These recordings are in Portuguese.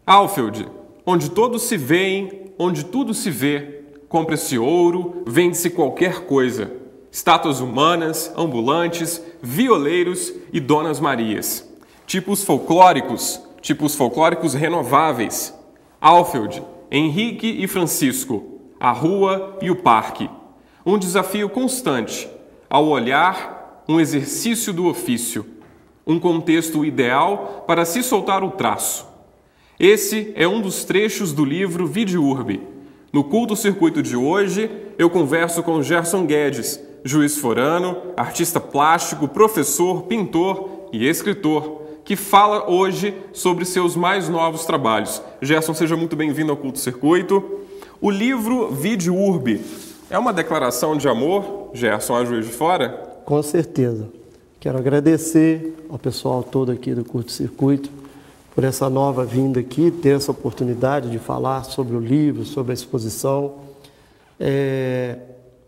Alfield, onde todos se veem, onde tudo se vê, compra-se ouro, vende-se qualquer coisa, estátuas humanas, ambulantes, violeiros e Donas Marias. Tipos folclóricos renováveis. Alfield, Henrique e Francisco, a rua e o parque. Um desafio constante, ao olhar, um exercício do ofício. Um contexto ideal para se soltar o traço. Esse é um dos trechos do livro Vide Urbe. No Culto Circuito de hoje, eu converso com Gerson Guedes, juiz forano, artista plástico, professor, pintor e escritor, que fala hoje sobre seus mais novos trabalhos. Gerson, seja muito bem-vindo ao Culto Circuito. O livro Vide Urbe é uma declaração de amor, Gerson, a Juiz de Fora? Com certeza. Quero agradecer ao pessoal todo aqui do Culto Circuito por essa nova vinda aqui, ter essa oportunidade de falar sobre o livro, sobre a exposição.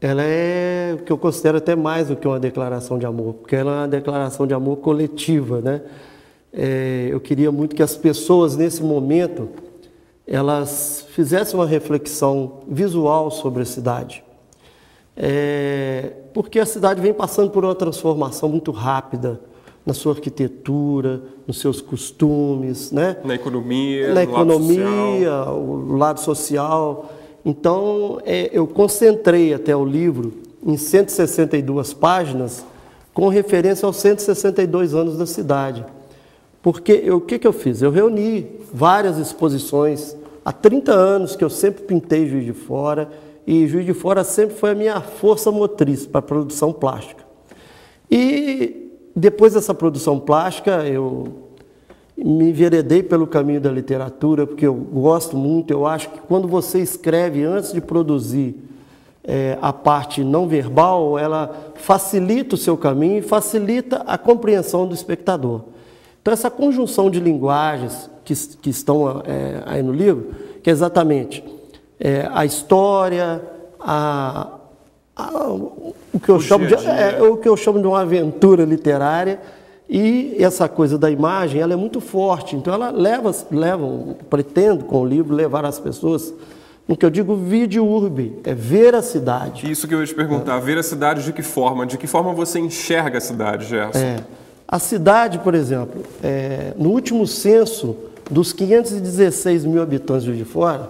Ela é o que eu considero até mais do que uma declaração de amor, porque ela é uma declaração de amor coletiva, né? Eu queria muito que as pessoas, nesse momento, elas fizessem uma reflexão visual sobre a cidade. Porque a cidade vem passando por uma transformação muito rápida na sua arquitetura, nos seus costumes, né? Na economia, o lado social. Então, eu concentrei até o livro em 162 páginas com referência aos 162 anos da cidade. Porque o que eu fiz? Eu reuni várias exposições. Há 30 anos que eu sempre pintei Juiz de Fora, e Juiz de Fora sempre foi a minha força motriz para a produção plástica. E depois dessa produção plástica, eu me enveredei pelo caminho da literatura, porque eu gosto muito, eu acho que quando você escreve antes de produzir a parte não verbal, ela facilita o seu caminho e facilita a compreensão do espectador. Então, essa conjunção de linguagens que estão aí no livro, que é exatamente a história, o que eu chamo de uma aventura literária, e essa coisa da imagem, ela é muito forte. Então, ela pretendo com o livro levar as pessoas no que eu digo vide urbe, é ver a cidade. Isso que eu ia te perguntar, ver a cidade de que forma? De que forma você enxerga a cidade, Gerson? A cidade, por exemplo, no último censo, dos 516 mil habitantes de Juiz de Fora,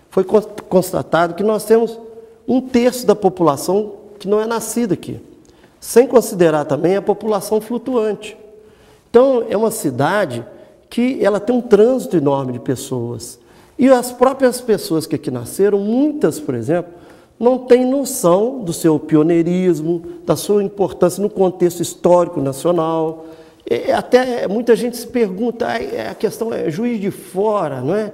foi constatado que nós temos 1/3 da população que não é nascida aqui, sem considerar também a população flutuante. Então, é uma cidade que ela tem um trânsito enorme de pessoas. E as próprias pessoas que aqui nasceram, muitas, por exemplo, não têm noção do seu pioneirismo, da sua importância no contexto histórico nacional. Até muita gente se pergunta, a questão é Juiz de Fora, não é?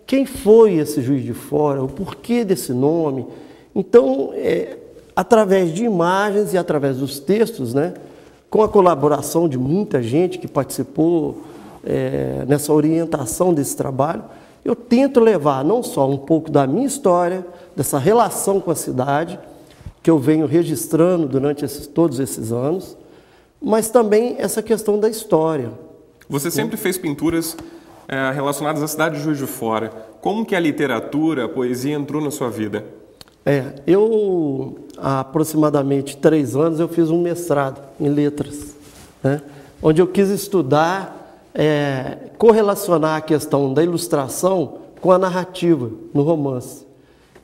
Quem foi esse Juiz de Fora? O porquê desse nome? Então, através de imagens e através dos textos, né, com a colaboração de muita gente que participou nessa orientação desse trabalho, eu tento levar não só um pouco da minha história, dessa relação com a cidade, que eu venho registrando durante todos esses anos, mas também essa questão da história. Você sempre fez pinturas relacionadas à cidade de Juiz de Fora. Como que a literatura, a poesia entrou na sua vida? Há aproximadamente 3 anos, eu fiz um mestrado em letras, né? Onde eu quis estudar, correlacionar a questão da ilustração com a narrativa no romance.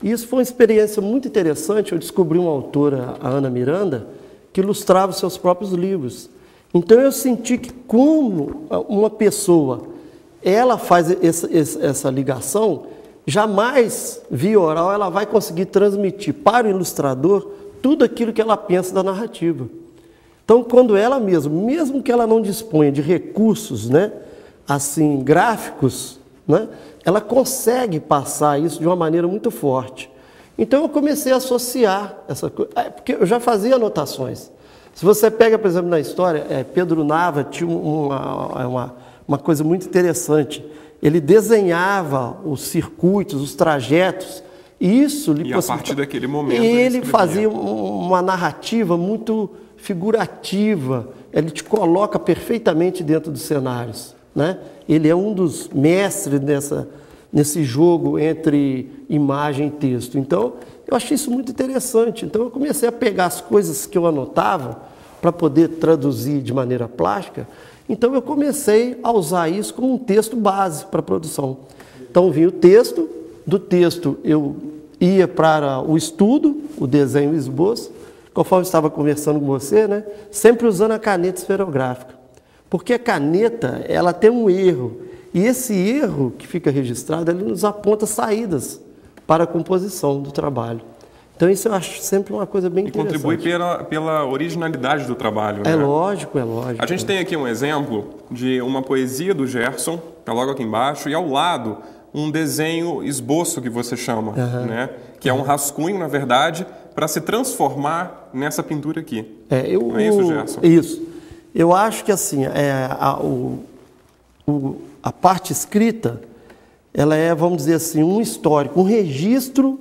E isso foi uma experiência muito interessante. Eu descobri uma autora, a Ana Miranda, que ilustrava os seus próprios livros. Então eu senti que como uma pessoa, ela faz essa ligação, jamais, via oral, ela vai conseguir transmitir para o ilustrador tudo aquilo que ela pensa da narrativa. Então, quando ela mesmo que ela não disponha de recursos, né, assim, gráficos, né, ela consegue passar isso de uma maneira muito forte. Então, eu comecei a associar essa coisa, porque eu já fazia anotações. Se você pega, por exemplo, na história, Pedro Nava tinha uma coisa muito interessante. Ele desenhava os circuitos, os trajetos, e isso lhe possibilitava. A partir daquele momento ele fazia uma narrativa muito figurativa. Ele te coloca perfeitamente dentro dos cenários. né? Ele é um dos mestres nesse jogo entre imagem e texto. Então, eu achei isso muito interessante. Então, eu comecei a pegar as coisas que eu anotava para poder traduzir de maneira plástica. Então, eu comecei a usar isso como um texto base para a produção. Então, vinha o texto, do texto eu ia para o estudo, o desenho e o esboço, conforme eu estava conversando com você, né? Sempre usando a caneta esferográfica. Porque a caneta, ela tem um erro. E esse erro que fica registrado, ele nos aponta saídas para a composição do trabalho. Então, isso eu acho sempre uma coisa bem interessante. E contribui pela originalidade do trabalho, né? É lógico, é lógico. A gente tem aqui um exemplo de uma poesia do Gerson, está logo aqui embaixo, e ao lado um desenho esboço que você chama, né? Que é um rascunho, na verdade, para se transformar nessa pintura aqui. Não é isso, Gerson? Isso. Eu acho que assim, a parte escrita, ela é, vamos dizer assim, um histórico, um registro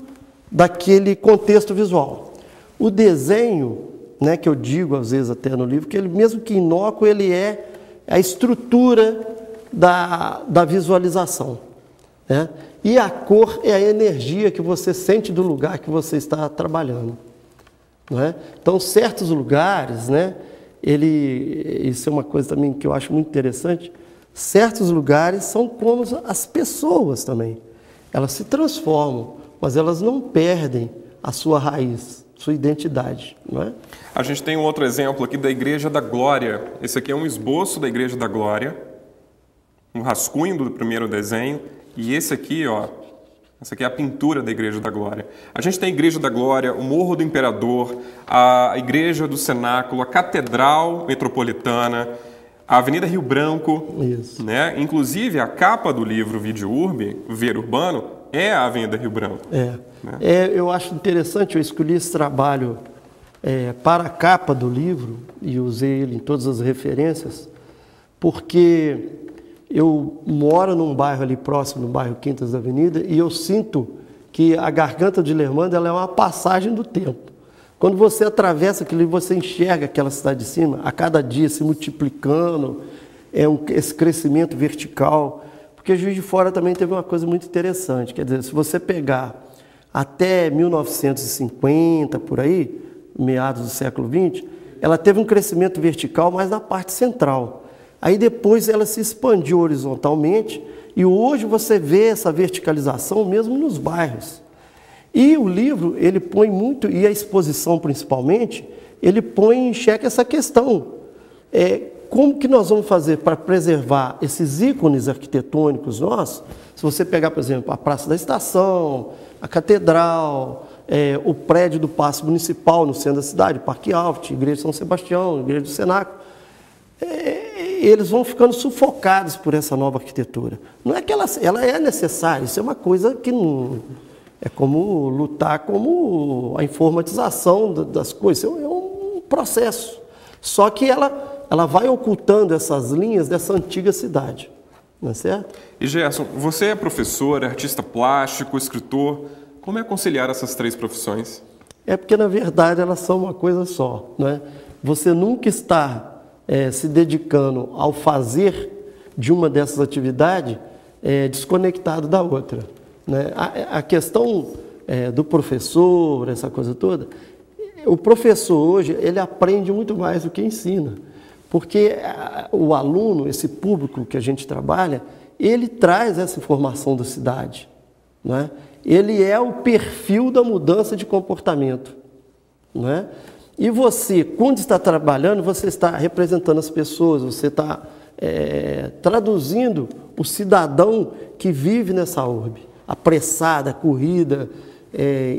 daquele contexto visual. O desenho, né, que eu digo às vezes até no livro, que ele, mesmo que inócuo, ele é a estrutura da visualização, né? E a cor é a energia que você sente do lugar que você está trabalhando, não é? Então, certos lugares, né, isso é uma coisa também que eu acho muito interessante, certos lugares são como as pessoas também. Elas se transformam, mas elas não perdem a sua raiz, sua identidade, não é? A gente tem um outro exemplo aqui da Igreja da Glória. Esse aqui é um esboço da Igreja da Glória, um rascunho do primeiro desenho, e esse aqui, ó, essa aqui é a pintura da Igreja da Glória. A gente tem a Igreja da Glória, o Morro do Imperador, a Igreja do Cenáculo, a Catedral Metropolitana, a Avenida Rio Branco, isso, né? Inclusive, a capa do livro Vide Urbe, Ver Urbano, é a Avenida Rio Branco. Né? Eu acho interessante, eu escolhi esse trabalho para a capa do livro e usei ele em todas as referências, porque eu moro num bairro ali próximo, no bairro Quintas da Avenida, e eu sinto que a Garganta de Lermando ela é uma passagem do tempo. Quando você atravessa aquilo, você enxerga aquela cidade de cima, a cada dia se multiplicando, esse crescimento vertical. Porque Juiz de Fora também teve uma coisa muito interessante, quer dizer, se você pegar até 1950, por aí, meados do século XX, ela teve um crescimento vertical mais na parte central. Aí depois ela se expandiu horizontalmente e hoje você vê essa verticalização mesmo nos bairros. E o livro, ele põe muito, e a exposição principalmente, ele põe em xeque essa questão. Como que nós vamos fazer para preservar esses ícones arquitetônicos nossos? Se você pegar, por exemplo, a Praça da Estação, a Catedral, o prédio do Paço Municipal no centro da cidade, Parque Alto, Igreja de São Sebastião, Igreja do Cenáculo, eles vão ficando sufocados por essa nova arquitetura. Não é que ela é necessária, isso é uma coisa que não... É como lutar como a informatização das coisas, é um processo. Só que ela vai ocultando essas linhas dessa antiga cidade, não é certo? E Gerson, você é professor, artista plástico, escritor, como é conciliar essas três profissões? É porque, na verdade, elas são uma coisa só, né? Você nunca está se dedicando ao fazer de uma dessas atividades desconectado da outra, né? A questão do professor, essa coisa toda, o professor hoje, ele aprende muito mais do que ensina, porque o aluno, esse público que a gente trabalha, ele traz essa informação da cidade, né? Ele é o perfil da mudança de comportamento, né? E você, quando está trabalhando, você está representando as pessoas, você está traduzindo o cidadão que vive nessa urbe, apressada, corrida,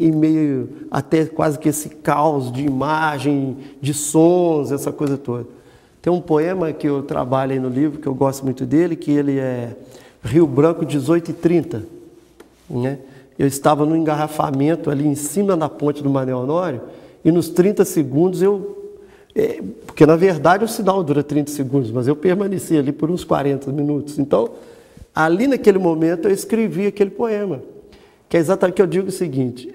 em meio até quase que esse caos de imagem, de sons, essa coisa toda. Tem um poema que eu trabalho aí no livro, que eu gosto muito dele, que ele é Rio Branco 18:30, né? Eu estava no engarrafamento ali em cima da ponte do Manuel Honório, e nos 30 segundos porque na verdade o sinal dura 30 segundos, mas eu permaneci ali por uns 40 minutos. Então, ali naquele momento eu escrevi aquele poema, que é exatamente o que eu digo o seguinte...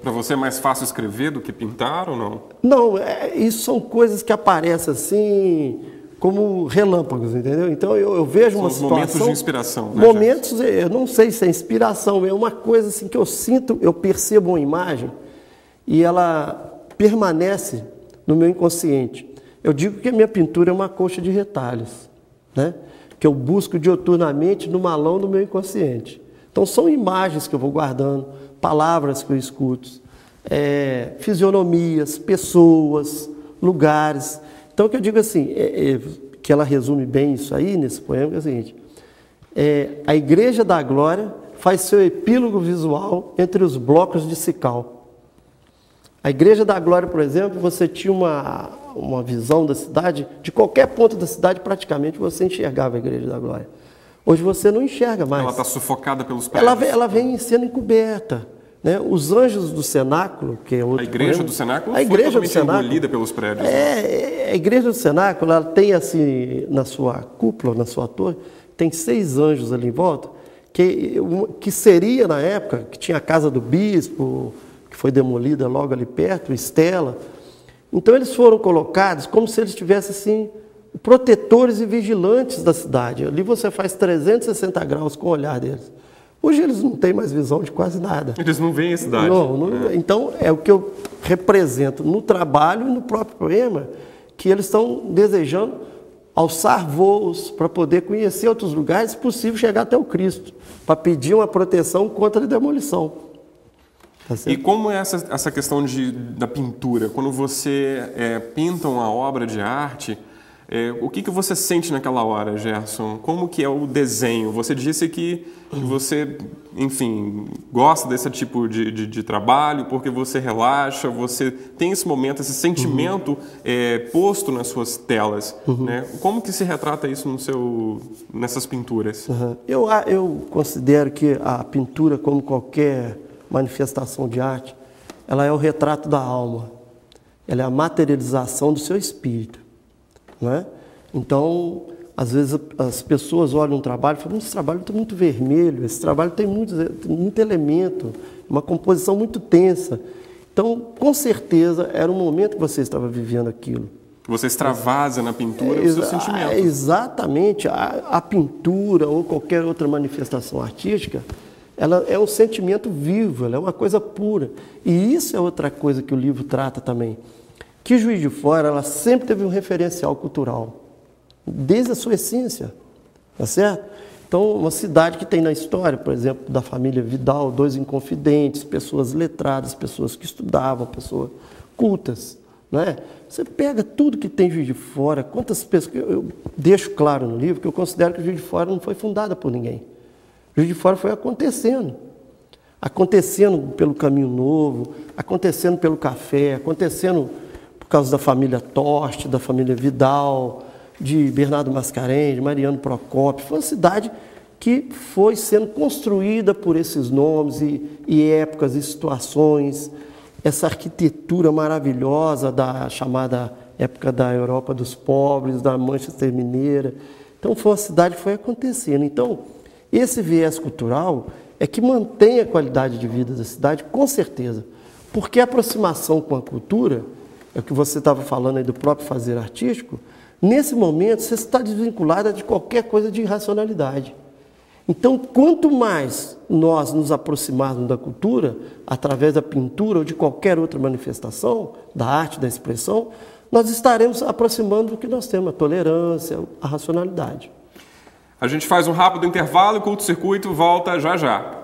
Para você é mais fácil escrever do que pintar ou não? Não, isso são coisas que aparecem assim, como relâmpagos, entendeu? Então eu vejo uma situação... momentos de inspiração. Né, momentos, eu não sei se é inspiração, é uma coisa assim que eu sinto, eu percebo uma imagem e ela permanece no meu inconsciente. Eu digo que a minha pintura é uma coxa de retalhos, né? Que eu busco dioturnamente no malão do meu inconsciente. Então são imagens que eu vou guardando, palavras que eu escuto, fisionomias, pessoas, lugares. Então o que eu digo assim, que ela resume bem isso aí nesse poema, é o seguinte: a Igreja da Glória faz seu epílogo visual entre os blocos de Cical. A Igreja da Glória, por exemplo, você tinha uma visão da cidade, de qualquer ponto da cidade, praticamente, você enxergava a Igreja da Glória. Hoje você não enxerga mais. Ela está sufocada pelos prédios. Ela vem sendo encoberta. Né? Os anjos do cenáculo, que é outro A Igreja poema, do Cenáculo a igreja foi do cenáculo, engolida pelos prédios. A Igreja do Cenáculo, ela tem assim, na sua cúpula, na sua torre, tem 6 anjos ali em volta, que seria, na época, que tinha a casa do bispo, que foi demolida logo ali perto, Estela. Então eles foram colocados como se eles tivessem assim, protetores e vigilantes da cidade. Ali você faz 360 graus com o olhar deles. Hoje eles não têm mais visão de quase nada. Eles não veem a cidade. Então é o que eu represento no trabalho e no próprio poema, que eles estão desejando alçar voos para poder conhecer outros lugares, se possível chegar até o Cristo, para pedir uma proteção contra a demolição. Tá certo? E como é essa questão da pintura? Quando você pinta uma obra de arte, o que você sente naquela hora, Gerson? Como que é o desenho? Você disse que você, enfim, gosta desse tipo de trabalho porque você relaxa, você tem esse momento, esse sentimento posto nas suas telas. Né? Como que se retrata isso nessas pinturas? Eu considero que a pintura, como qualquer manifestação de arte, ela é o retrato da alma. Ela é a materialização do seu espírito. Não é? Então, às vezes as pessoas olham um trabalho e falam: esse trabalho está muito vermelho, esse trabalho tem muito elemento, uma composição muito tensa. Então, com certeza, era um momento que você estava vivendo aquilo. Você extravasa na pintura o seu sentimento. Exatamente. A pintura ou qualquer outra manifestação artística, ela é um sentimento vivo, ela é uma coisa pura. E isso é outra coisa que o livro trata também. Que Juiz de Fora, ela sempre teve um referencial cultural, desde a sua essência, tá certo? Então, uma cidade que tem na história, por exemplo, da família Vidal, 2 inconfidentes, pessoas letradas, pessoas que estudavam, pessoas cultas, né? Você pega tudo que tem Juiz de Fora, quantas pessoas... Eu deixo claro no livro que eu considero que Juiz de Fora não foi fundada por ninguém. Juiz de Fora foi acontecendo pelo Caminho Novo, acontecendo pelo café, acontecendo por causa da família Toste, da família Vidal, de Bernardo Mascarenhas, de Mariano Procópio. Foi uma cidade que foi sendo construída por esses nomes e épocas e situações, essa arquitetura maravilhosa da chamada época da Europa dos pobres, da Manchester Mineira. Então foi uma cidade que foi acontecendo. Então, esse viés cultural é que mantém a qualidade de vida da cidade, com certeza. Porque a aproximação com a cultura, é o que você estava falando aí do próprio fazer artístico, nesse momento você está desvinculada de qualquer coisa de irracionalidade. Então, quanto mais nós nos aproximarmos da cultura, através da pintura ou de qualquer outra manifestação, da arte, da expressão, nós estaremos aproximando do que nós temos, a tolerância, a racionalidade. A gente faz um rápido intervalo e o Culto Circuito volta já já.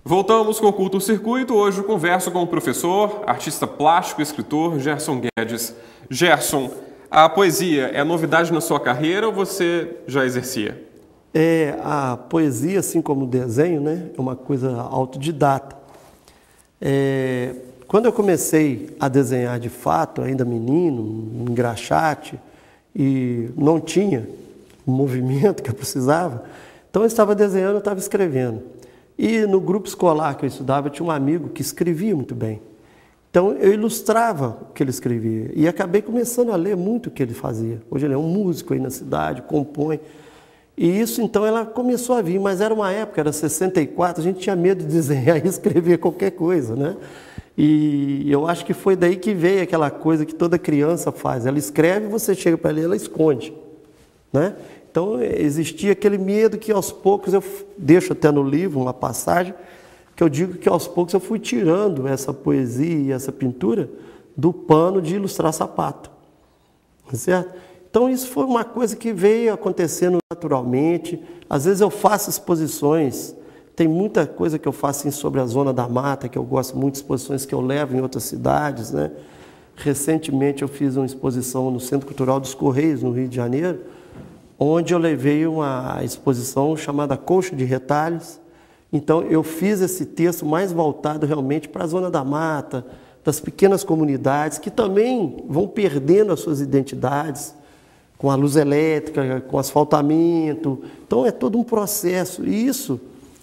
Voltamos com o Culto Circuito. Hoje eu converso com o professor, artista plástico e escritor Gerson Guedes. Gerson, a poesia é novidade na sua carreira ou você já exercia? A poesia, assim como o desenho, né, é uma coisa autodidata. Quando eu comecei a desenhar de fato, ainda menino, um engraxate, e não tinha o movimento que eu precisava, então eu estava desenhando, eu estava escrevendo. E no grupo escolar que eu estudava, eu tinha um amigo que escrevia muito bem. Então eu ilustrava o que ele escrevia e acabei começando a ler muito o que ele fazia. Hoje ele é um músico aí na cidade, compõe. E isso então ela começou a vir, mas era uma época, era 64, a gente tinha medo de desenhar e escrever qualquer coisa, né? E eu acho que foi daí que veio aquela coisa que toda criança faz. Ela escreve, você chega para ler, ela esconde, né? Então existia aquele medo que aos poucos, eu deixo até no livro uma passagem, que eu digo que aos poucos eu fui tirando essa poesia e essa pintura do pano de ilustrar sapato, certo? Então isso foi uma coisa que veio acontecendo naturalmente. Às vezes eu faço exposições, tem muita coisa que eu faço sobre a Zona da Mata, que eu gosto muito, exposições que eu levo em outras cidades, né? Recentemente eu fiz uma exposição no Centro Cultural dos Correios, no Rio de Janeiro, onde eu levei uma exposição chamada Colcha de Retalhos. Então, eu fiz esse texto mais voltado realmente para a Zona da Mata, das pequenas comunidades, que também vão perdendo as suas identidades, com a luz elétrica, com asfaltamento. Então, é todo um processo. E isso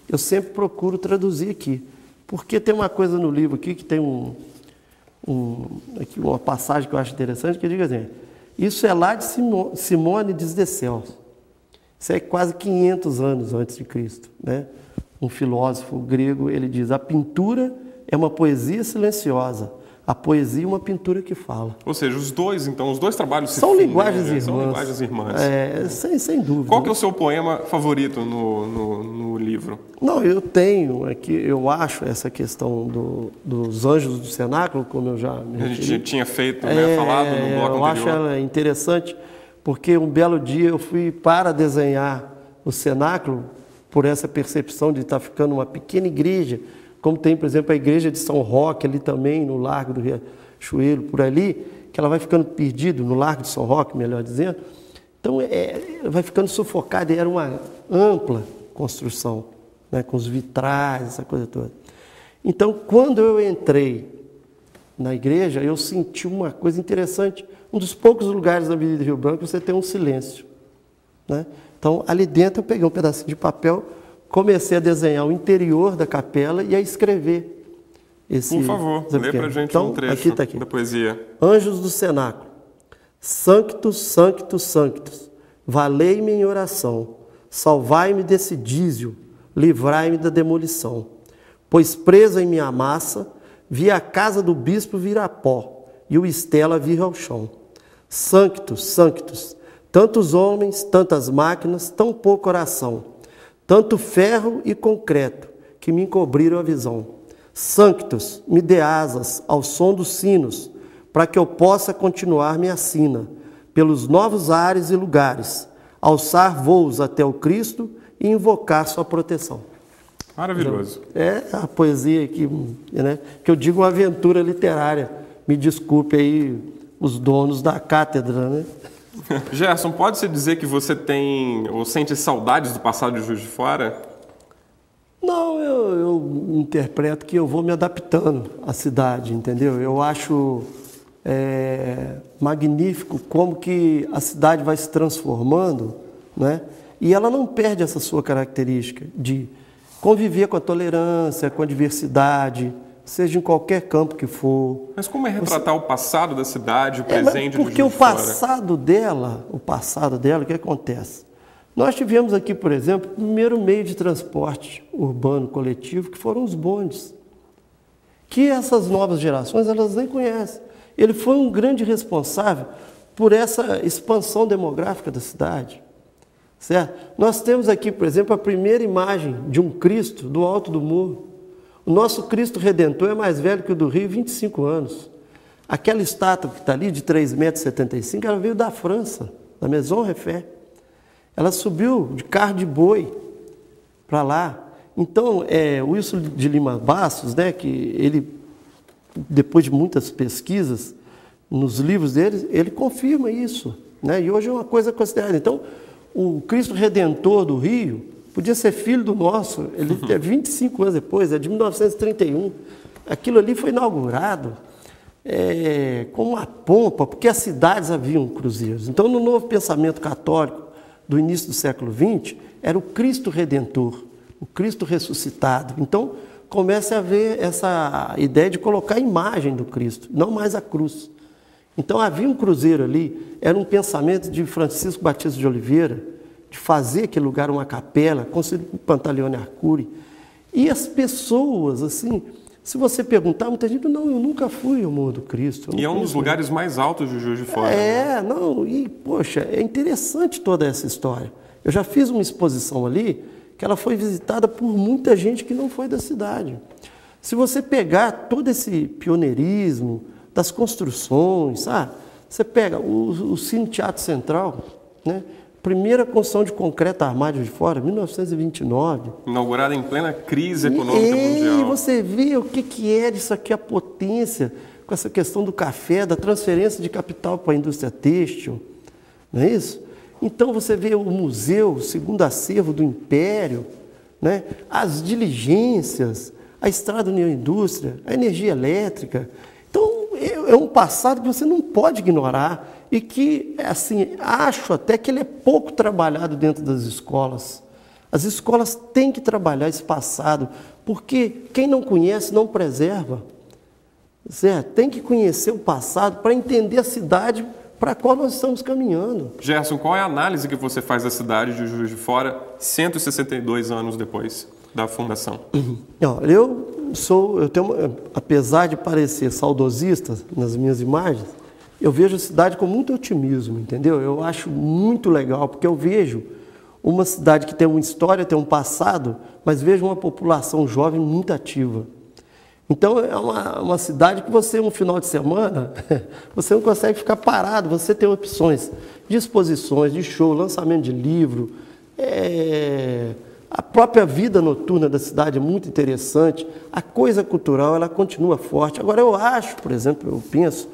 eu sempre procuro traduzir aqui. Porque tem uma coisa no livro aqui, que tem aqui uma passagem que eu acho interessante, que diz assim, isso é lá de Simônides de Celso. Isso é quase 500 anos antes de Cristo, né? Um filósofo grego, ele diz, a pintura é uma poesia silenciosa, a poesia é uma pintura que fala. Ou seja, os dois trabalhos são linguagens irmãs. São linguagens irmãs. Sem dúvida. Qual que é o seu poema favorito no livro? Não, eu tenho aqui, eu acho essa questão dos Anjos do Cenáculo, como eu já me referi. A gente tinha feito, né, falado no bloco anterior. Eu acho ela interessante, porque um belo dia eu fui para desenhar o cenáculo, por essa percepção de estar ficando uma pequena igreja, como tem, por exemplo, a igreja de São Roque, ali também, no Largo do Riachuelo, por ali, que ela vai ficando perdida, no Largo de São Roque, melhor dizendo. Então, vai ficando sufocada, e era uma ampla construção, né, com os vitrais, essa coisa toda. Então, quando eu entrei na igreja, eu senti uma coisa interessante. Um dos poucos lugares da Avenida Rio Branco, você tem um silêncio, né? Então, ali dentro eu peguei um pedacinho de papel, comecei a desenhar o interior da capela e a escrever esse... Por favor, lê para a gente então, um trecho da poesia. Anjos do Cenáculo. Sanctus, sanctus, sanctus, valei-me em oração, salvai-me desse dízio, livrai-me da demolição. Pois preso em minha massa, vi a casa do bispo vir a pó e o Estela vir ao chão. Sanctus, sanctus, tantos homens, tantas máquinas, tão pouco oração. Tanto ferro e concreto que me encobriram a visão. Sanctus, me dê asas ao som dos sinos, para que eu possa continuar minha sina, pelos novos ares e lugares, alçar voos até o Cristo e invocar sua proteção. Maravilhoso. É a poesia que, né, que eu digo uma aventura literária. Me desculpe aí os donos da cátedra, né? Gerson, pode-se dizer que você tem ou sente saudades do passado de Juiz de Fora? Não, eu interpreto que eu vou me adaptando à cidade, entendeu? Eu acho magnífico como que a cidade vai se transformando, né? E ela não perde essa sua característica de conviver com a tolerância, com a diversidade, seja em qualquer campo que for. Mas como é retratar o passado da cidade, o presente do Juiz de Fora? Porque o passado dela, o que acontece? Nós tivemos aqui, por exemplo, o primeiro meio de transporte urbano coletivo, que foram os bondes, que essas novas gerações elas nem conhecem. Ele foi um grande responsável por essa expansão demográfica da cidade, certo? Nós temos aqui, por exemplo, a primeira imagem de um Cristo do alto do muro. O nosso Cristo Redentor é mais velho que o do Rio, 25 anos. Aquela estátua que está ali, de 3,75 m, ela veio da França, da Maison Refait. Ela subiu de carro de boi para lá. Então, o Wilson de Lima Bastos, né, que ele, depois de muitas pesquisas, nos livros dele, ele confirma isso, né? E hoje é uma coisa considerada. Então, o Cristo Redentor do Rio podia ser filho do nosso, ele é 25 anos depois, é de 1931. Aquilo ali foi inaugurado com uma pompa, porque as cidades haviam cruzeiros. Então, no novo pensamento católico do início do século XX, era o Cristo Redentor, o Cristo ressuscitado. Então, começa a haver essa ideia de colocar a imagem do Cristo, não mais a cruz. Então, havia um cruzeiro ali, era um pensamento de Francisco Batista de Oliveira, de fazer aquele lugar uma capela, construído por Pantaleone Arcuri. E as pessoas, assim, se você perguntar, muita gente, não, eu nunca fui ao Morro do Cristo. E é um dos lugares mais altos de Juiz de Fora. Né? Não, e, poxa, é interessante toda essa história. Eu já fiz uma exposição ali, que ela foi visitada por muita gente que não foi da cidade. Se você pegar todo esse pioneirismo das construções, sabe? Você pega o Cine Teatro Central, né? Primeira construção de concreto armado de fora, 1929. Inaugurada em plena crise econômica mundial. E você vê o que era isso aqui, a potência, com essa questão do café, da transferência de capital para a indústria têxtil, não é isso? Então você vê o museu, o segundo acervo do Império, né? As diligências, a Estrada União Indústria, a energia elétrica. Então é um passado que você não pode ignorar. E que, assim, acho até que ele é pouco trabalhado dentro das escolas. As escolas têm que trabalhar esse passado, porque quem não conhece não preserva. Certo? Tem que conhecer o passado para entender a cidade para a qual nós estamos caminhando. Gerson, qual é a análise que você faz da cidade de Juiz de Fora 162 anos depois da fundação? Não, apesar de parecer saudosista nas minhas imagens, eu vejo a cidade com muito otimismo, entendeu? Eu acho muito legal, porque eu vejo uma cidade que tem uma história, tem um passado, mas vejo uma população jovem muito ativa. Então, é uma cidade que você, um final de semana, você não consegue ficar parado, você tem opções de exposições, de show, lançamento de livro. A própria vida noturna da cidade é muito interessante, a coisa cultural, ela continua forte. Agora, eu acho, por exemplo, eu penso,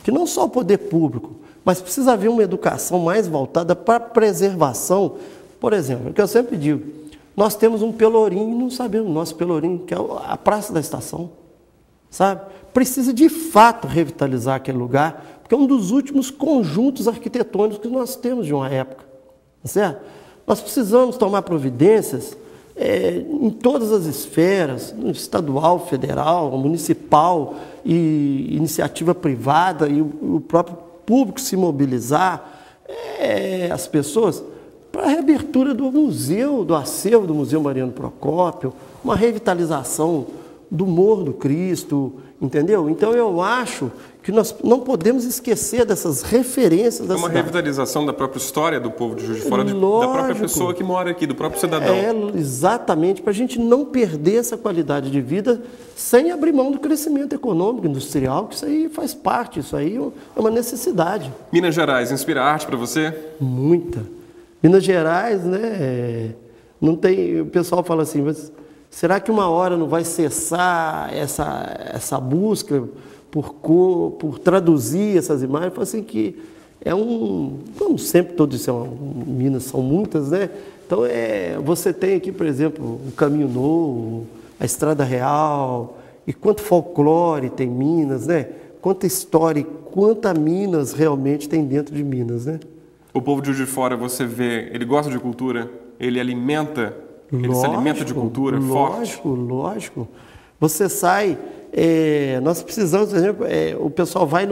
que não só o poder público, mas precisa haver uma educação mais voltada para a preservação. Por exemplo, o que eu sempre digo, nós temos um Pelourinho e não sabemos o nosso Pelourinho, que é a Praça da Estação, sabe? Precisa de fato revitalizar aquele lugar, porque é um dos últimos conjuntos arquitetônicos que nós temos de uma época, tá certo? Nós precisamos tomar providências em todas as esferas, estadual, federal, municipal e iniciativa privada e o próprio público se mobilizar, as pessoas, para a reabertura do museu, do acervo do Museu Mariano Procópio, uma revitalização do Morro do Cristo, entendeu? Então eu acho que nós não podemos esquecer dessas referências da cidade. Uma revitalização da própria história do povo de Juiz de Fora, da própria pessoa que mora aqui, do próprio cidadão. Exatamente, para a gente não perder essa qualidade de vida sem abrir mão do crescimento econômico, industrial, que isso aí faz parte, isso aí é uma necessidade. Minas Gerais inspira arte para você? Muita. Minas Gerais, né, não tem, o pessoal fala assim, mas será que uma hora não vai cessar essa busca por traduzir essas imagens? Eu falo assim que como sempre todos Minas são muitas, né? Então você tem aqui, por exemplo, o Caminho Novo, a Estrada Real, e quanto folclore tem Minas, né? Quanta história e quanta Minas realmente tem dentro de Minas, né? O povo de Juiz de Fora, você vê, ele gosta de cultura, ele alimenta, ele se alimenta de cultura forte. Lógico. Você sai, nós precisamos, por exemplo, o pessoal vai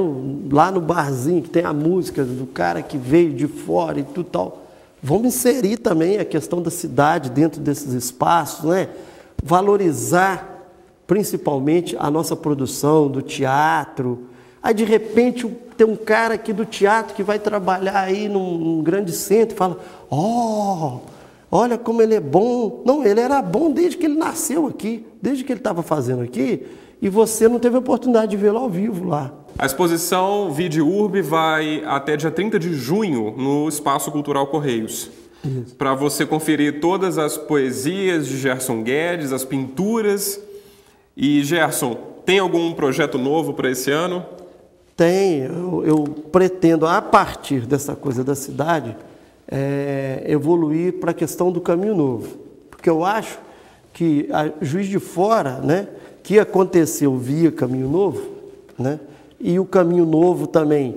lá no barzinho, que tem a música do cara que veio de fora e tudo tal. Vamos inserir também a questão da cidade dentro desses espaços, né? Valorizar principalmente a nossa produção do teatro. Aí, de repente, tem um cara aqui do teatro que vai trabalhar aí num grande centro e fala, olha como ele é bom. Não, ele era bom desde que ele nasceu aqui, desde que ele estava fazendo aqui, e você não teve a oportunidade de vê-lo ao vivo lá. A exposição Vide Urbe vai até dia 30 de junho no Espaço Cultural Correios. Para você conferir todas as poesias de Gerson Guedes, as pinturas. E, Gerson, tem algum projeto novo para esse ano? Tem, eu pretendo, a partir dessa coisa da cidade, evoluir para a questão do Caminho Novo. Porque eu acho que a Juiz de Fora, né, que aconteceu via Caminho Novo, né, e o Caminho Novo também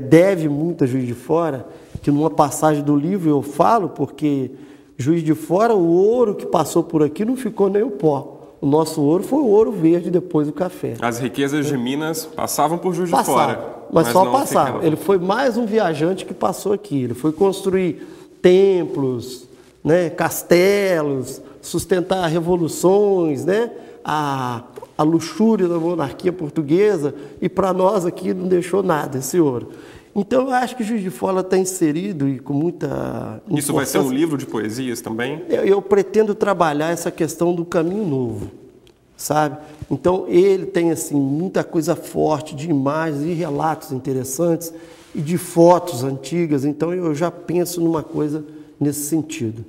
deve muito a Juiz de Fora, que numa passagem do livro eu falo, porque Juiz de Fora, o ouro que passou por aqui não ficou nem o pó. O nosso ouro foi o ouro verde depois do café. As riquezas de Minas passavam por Juiz de Fora. Mas só passavam. Ele foi mais um viajante que passou aqui. Ele foi construir templos, né, castelos, sustentar revoluções, né, a luxúria da monarquia portuguesa, e para nós aqui não deixou nada esse ouro. Então eu acho que Juiz de Fora está inserido e com muita importância. Isso vai ser um livro de poesias também? Eu pretendo trabalhar essa questão do Caminho Novo, sabe? Então ele tem assim muita coisa forte de imagens e relatos interessantes e de fotos antigas. Então eu já penso numa coisa nesse sentido.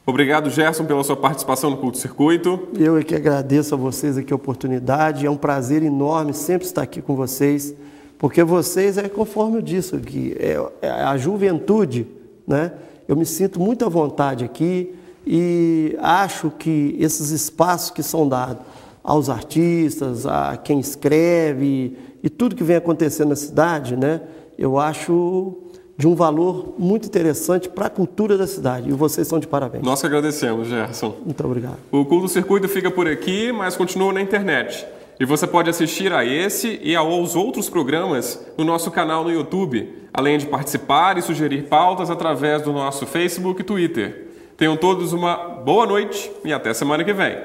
Obrigado, Gerson, pela sua participação no Culto Circuito. Eu é que agradeço a vocês aqui a oportunidade. É um prazer enorme sempre estar aqui com vocês. Porque vocês, conforme eu disse aqui, a juventude, né? Eu me sinto muito à vontade aqui e acho que esses espaços que são dados aos artistas, a quem escreve e tudo que vem acontecendo na cidade, né? Eu acho de um valor muito interessante para a cultura da cidade. E vocês são de parabéns. Nós que agradecemos, Gerson. Muito obrigado. O Culto Circuito fica por aqui, mas continua na internet. E você pode assistir a esse e aos outros programas no nosso canal no YouTube, além de participar e sugerir pautas através do nosso Facebook e Twitter. Tenham todos uma boa noite e até semana que vem.